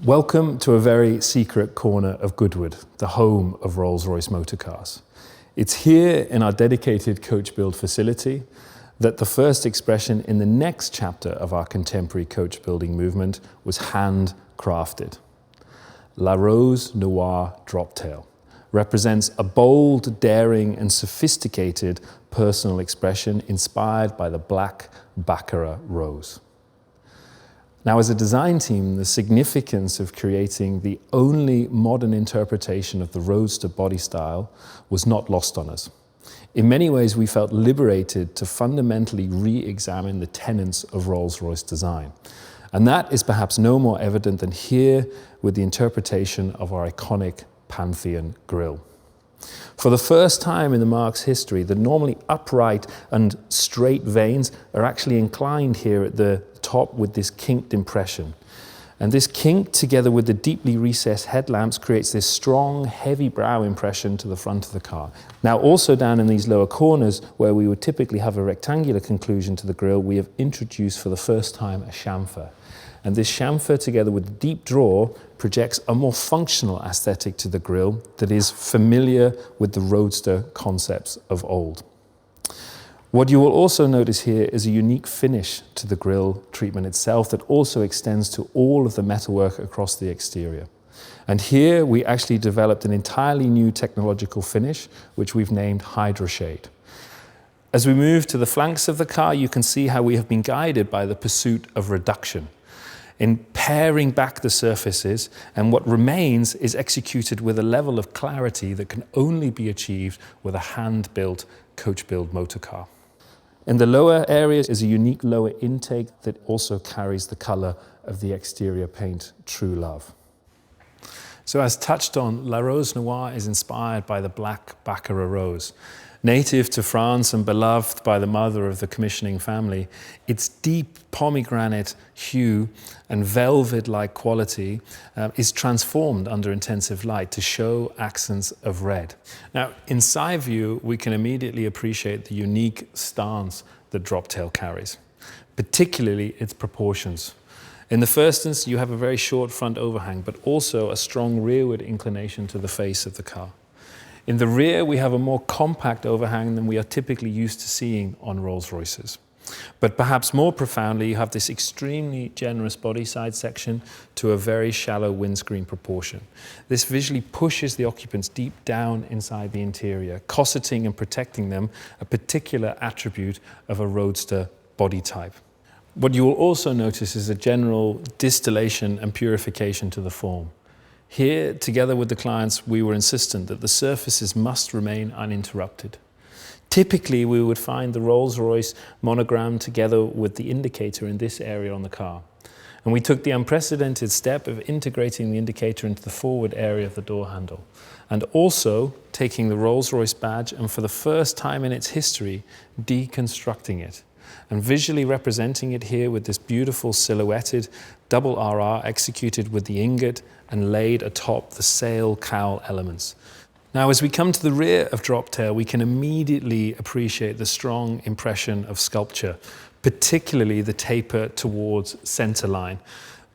Welcome to a very secret corner of Goodwood, the home of Rolls-Royce Motor Cars. It's here in our dedicated Coachbuild facility that the first expression in the next chapter of our contemporary coach building movement was handcrafted. La Rose Noire Droptail represents a bold, daring and sophisticated personal expression inspired by the black Baccarat rose. Now, as a design team, the significance of creating the only modern interpretation of the Roadster body style was not lost on us. In many ways, we felt liberated to fundamentally re-examine the tenets of Rolls-Royce design. And that is perhaps no more evident than here with the interpretation of our iconic Pantheon grille. For the first time in the marque's history, the normally upright and straight vanes are actually inclined here at the top with this kinked impression. And this kink, together with the deeply recessed headlamps, creates this strong, heavy brow impression to the front of the car. Now, also down in these lower corners, where we would typically have a rectangular conclusion to the grille, we have introduced for the first time a chamfer. And this chamfer, together with the deep draw, projects a more functional aesthetic to the grille that is familiar with the Roadster concepts of old. What you will also notice here is a unique finish to the grille treatment itself that also extends to all of the metalwork across the exterior. And here we actually developed an entirely new technological finish, which we've named Hydroshade. As we move to the flanks of the car, you can see how we have been guided by the pursuit of reduction in paring back the surfaces, and what remains is executed with a level of clarity that can only be achieved with a hand-built Coachbuild motor car. In the lower areas is a unique lower intake that also carries the color of the exterior paint, True Love. So as touched on, La Rose Noire is inspired by the black Baccarat rose. Native to France and beloved by the mother of the commissioning family, its deep pomegranate hue and velvet-like quality is transformed under intensive light to show accents of red. Now, in side view, we can immediately appreciate the unique stance that Droptail carries, particularly its proportions. In the first instance, you have a very short front overhang, but also a strong rearward inclination to the face of the car. In the rear, we have a more compact overhang than we are typically used to seeing on Rolls-Royces. But perhaps more profoundly, you have this extremely generous body side section to a very shallow windscreen proportion. This visually pushes the occupants deep down inside the interior, cosseting and protecting them, a particular attribute of a Roadster body type. What you will also notice is a general distillation and purification to the form. Here, together with the clients, we were insistent that the surfaces must remain uninterrupted. Typically, we would find the Rolls-Royce monogram together with the indicator in this area on the car. And we took the unprecedented step of integrating the indicator into the forward area of the door handle, and also taking the Rolls-Royce badge and, for the first time in its history, deconstructing it, and visually representing it here with this beautiful silhouetted double RR executed with the ingot and laid atop the sail cowl elements. Now, as we come to the rear of Droptail, we can immediately appreciate the strong impression of sculpture, particularly the taper towards centerline.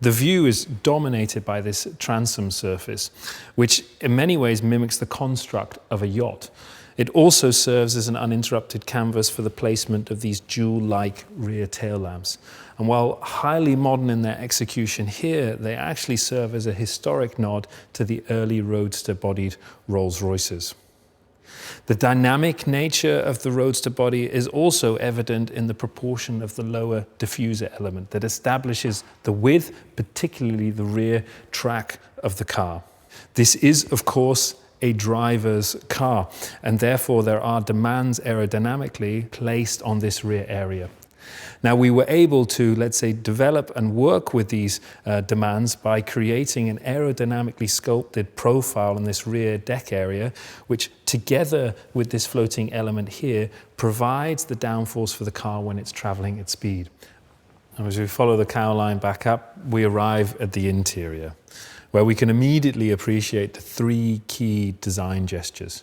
The view is dominated by this transom surface, which in many ways mimics the construct of a yacht. It also serves as an uninterrupted canvas for the placement of these jewel-like rear tail lamps. And while highly modern in their execution here, they actually serve as a historic nod to the early Roadster-bodied Rolls-Royces. The dynamic nature of the Roadster body is also evident in the proportion of the lower diffuser element that establishes the width, particularly the rear track of the car. This is, of course, a driver's car, and therefore there are demands aerodynamically placed on this rear area. Now, we were able to, let's say, develop and work with these demands by creating an aerodynamically sculpted profile in this rear deck area, which together with this floating element here provides the downforce for the car when it's traveling at speed. And as we follow the cowl line back up, we arrive at the interior, where we can immediately appreciate the three key design gestures.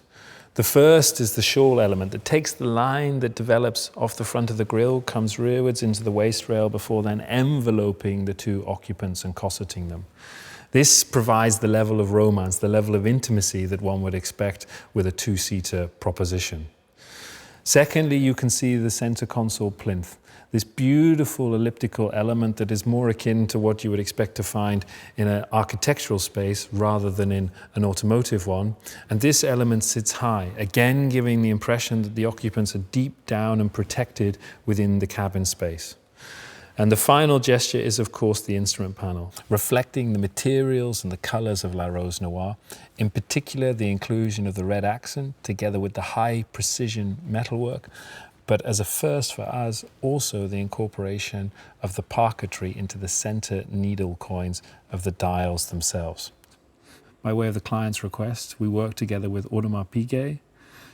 The first is the shawl element that takes the line that develops off the front of the grille, comes rearwards into the waist rail before then enveloping the two occupants and cosseting them. This provides the level of romance, the level of intimacy that one would expect with a two-seater proposition. Secondly, you can see the center console plinth, this beautiful elliptical element that is more akin to what you would expect to find in an architectural space rather than in an automotive one. And this element sits high, again giving the impression that the occupants are deep down and protected within the cabin space. And the final gesture is, of course, the instrument panel, reflecting the materials and the colors of La Rose Noire, in particular the inclusion of the red accent together with the high precision metalwork, but as a first for us, also the incorporation of the parquetry into the center needle coins of the dials themselves. By way of the client's request, we worked together with Audemars Piguet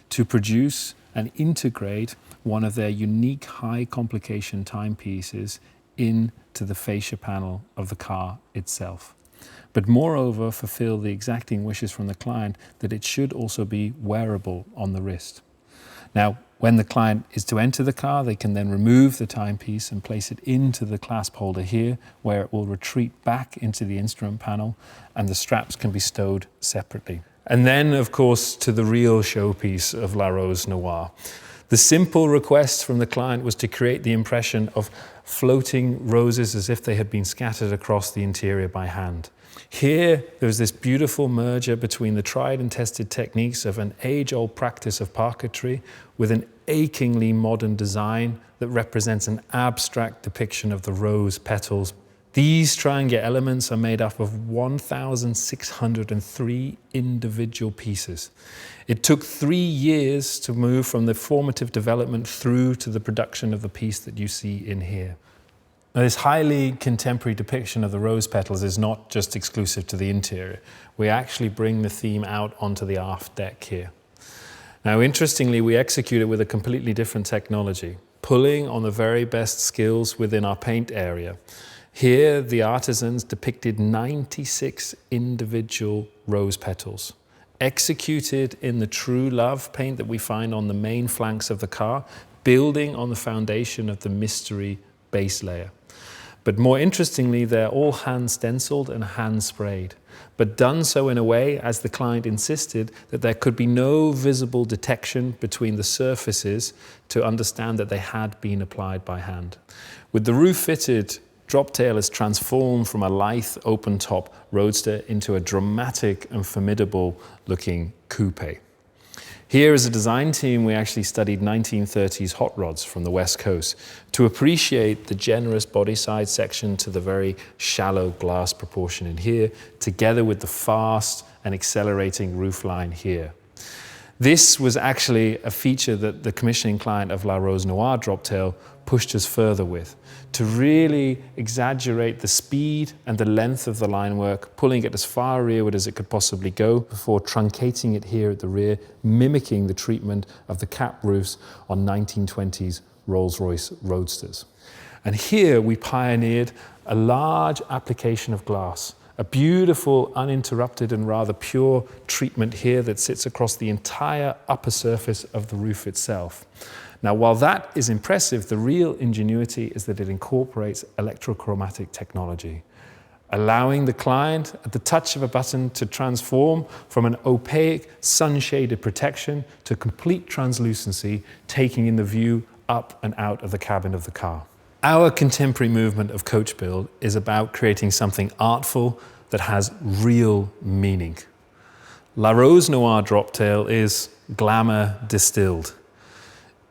to produce and integrate one of their unique high complication timepieces into the fascia panel of the car itself. But moreover, fulfill the exacting wishes from the client that it should also be wearable on the wrist. Now, when the client is to enter the car, they can then remove the timepiece and place it into the clasp holder here, where it will retreat back into the instrument panel and the straps can be stowed separately. And then, of course, to the real showpiece of La Rose Noire. The simple request from the client was to create the impression of floating roses as if they had been scattered across the interior by hand. Here, there was this beautiful merger between the tried and tested techniques of an age-old practice of parquetry with an achingly modern design that represents an abstract depiction of the rose petals. These triangular elements are made up of 1,603 individual pieces. It took 3 years to move from the formative development through to the production of the piece that you see in here. Now, this highly contemporary depiction of the rose petals is not just exclusive to the interior. We actually bring the theme out onto the aft deck here. Now, interestingly, we execute it with a completely different technology, pulling on the very best skills within our paint area. Here, the artisans depicted 96 individual rose petals, executed in the true love paint that we find on the main flanks of the car, building on the foundation of the mystery base layer. But more interestingly, they're all hand stenciled and hand sprayed, but done so in a way, as the client insisted, that there could be no visible detection between the surfaces to understand that they had been applied by hand. With the roof fitted, Droptail is transformed from a lithe open-top roadster into a dramatic and formidable looking coupe. Here as a design team, we actually studied 1930s hot rods from the West Coast to appreciate the generous body side section to the very shallow glass proportion in here, together with the fast and accelerating roofline here. This was actually a feature that the commissioning client of La Rose Noire Droptail pushed us further with, to really exaggerate the speed and the length of the line work, pulling it as far rearward as it could possibly go before truncating it here at the rear, mimicking the treatment of the cap roofs on 1920s Rolls-Royce Roadsters. And here we pioneered a large application of glass, a beautiful, uninterrupted and rather pure treatment here that sits across the entire upper surface of the roof itself. Now, while that is impressive, the real ingenuity is that it incorporates electrochromatic technology, allowing the client at the touch of a button to transform from an opaque, sun-shaded protection to complete translucency, taking in the view up and out of the cabin of the car. Our contemporary movement of Coachbuild is about creating something artful that has real meaning. La Rose Noire Droptail is glamour distilled,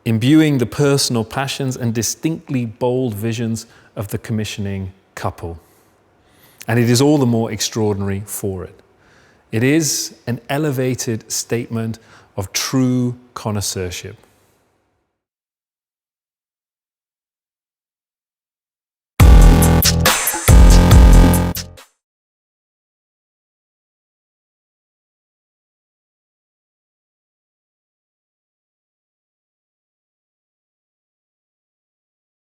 imbuing the personal passions and distinctly bold visions of the commissioning couple. And it is all the more extraordinary for it. It is an elevated statement of true connoisseurship.